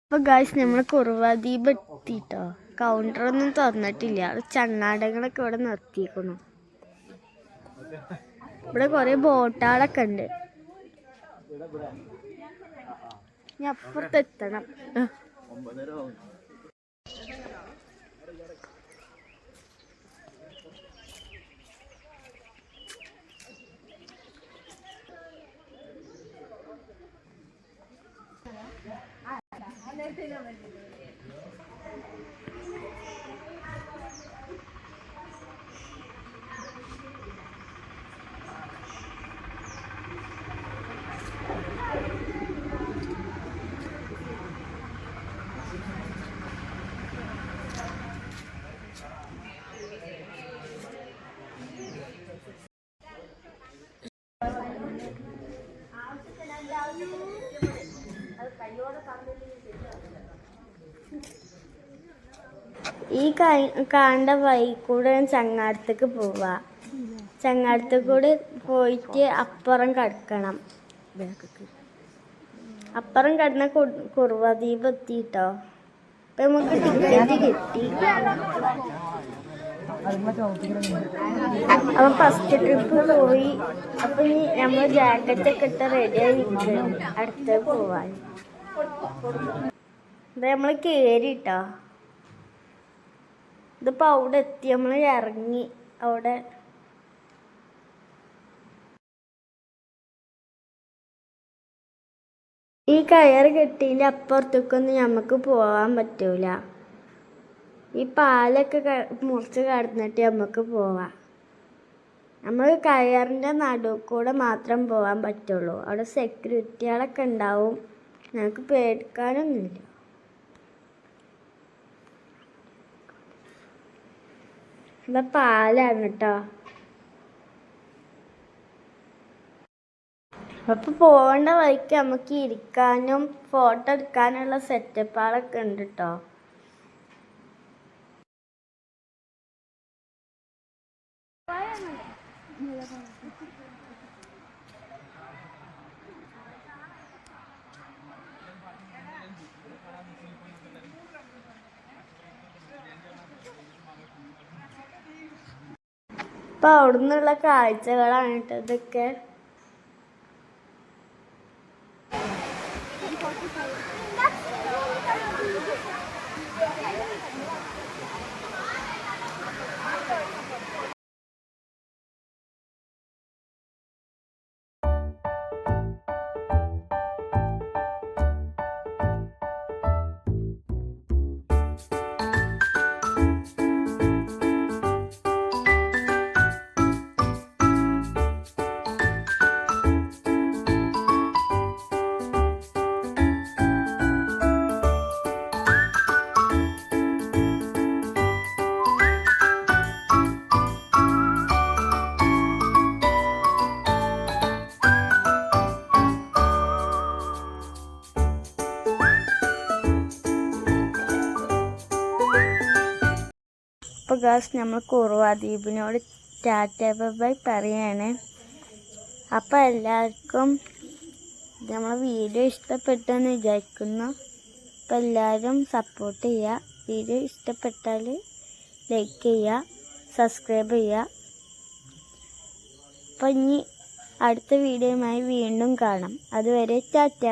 അപ്പോൾ ഗായ്സ് നമ്മൾ കുറുവ ദ്വീപ് എത്തിട്ടോ. കൗണ്ടറൊന്നും തുറന്നിട്ടില്ല. ചങ്ങാടങ്ങളൊക്കെ ഇവിടെ നിർത്തിയിരിക്കുന്നു. ഇവിടെ കുറേ ബോട്ടുകളൊക്കെ ഉണ്ട്. ഇനി അപ്പുറത്തെത്തണം. ഈ കാണേണ്ട വഴി കൂടെ ചങ്ങാടത്തേക്ക് പോവാ. ചങ്ങാടത്ത് കൂടെ പോയിട്ട് അപ്പുറം കടക്കണം. അപ്പുറം കടന്ന കുറുവ ദ്വീപ് എത്തിട്ടോ. അപ്പൊ നമുക്ക് ടിക്കറ്റ് കിട്ടി. അപ്പൊ ഫസ്റ്റ് ട്രിപ്പ് പോയി. അപ്പൊ ഇനി നമ്മൾ ജാക്കറ്റ് ഒക്കെ ഇട്ട് റെഡിയായി നിൽക്കണം അടുത്ത് പോവാൻ. ഇത് നമ്മൾ കേറിട്ടോ. ഇതിപ്പോ അവിടെ എത്തി. നമ്മൾ ഇറങ്ങി. അവിടെ ഈ കയറ് കെട്ടിൻ്റെ അപ്പുറത്തേക്കൊന്നും നമുക്ക് പോകാൻ പറ്റൂല. ഈ പാലൊക്കെ മുറിച്ച് കടന്നിട്ട് നമുക്ക് പോവാം. നമ്മൾ കയറിൻ്റെ നടുവ് കൂടെ മാത്രം പോകാൻ പറ്റുള്ളൂ. അവിടെ സെക്യൂരിറ്റികളൊക്കെ ഉണ്ടാവും. ഞങ്ങൾക്ക് പേടിക്കാനൊന്നുമില്ല. ഇവിടെ പാലാണ് കേട്ടോ. അപ്പൊ പോകേണ്ട വഴിക്ക് നമുക്ക് ഇരിക്കാനും ഫോട്ടോ എടുക്കാനുള്ള സെറ്റപ്പുകളൊക്കെ ഉണ്ട് കേട്ടോ. അപ്പൊ അവിടുന്നുള്ള കാഴ്ചകളാണ് കേട്ടോ ഇതൊക്കെ. അപ്പോൾ ഗായ്സ് നമ്മൾ കുറുവ ദ്വീപിനോട് ടാറ്റ ബൈ പറയാണ്. അപ്പോൾ എല്ലാവർക്കും നമ്മളെ വീഡിയോ ഇഷ്ടപ്പെട്ടെന്ന് വിചാരിക്കുന്നു. അപ്പോൾ എല്ലാവരും സപ്പോർട്ട് ചെയ്യുക. വീഡിയോ ഇഷ്ടപ്പെട്ടാൽ ലൈക്ക് ചെയ്യുക, സബ്സ്ക്രൈബ് ചെയ്യുക. അപ്പോൾ ഇനി അടുത്ത വീഡിയോയുമായി വീണ്ടും കാണാം. അതുവരെ ടാറ്റ.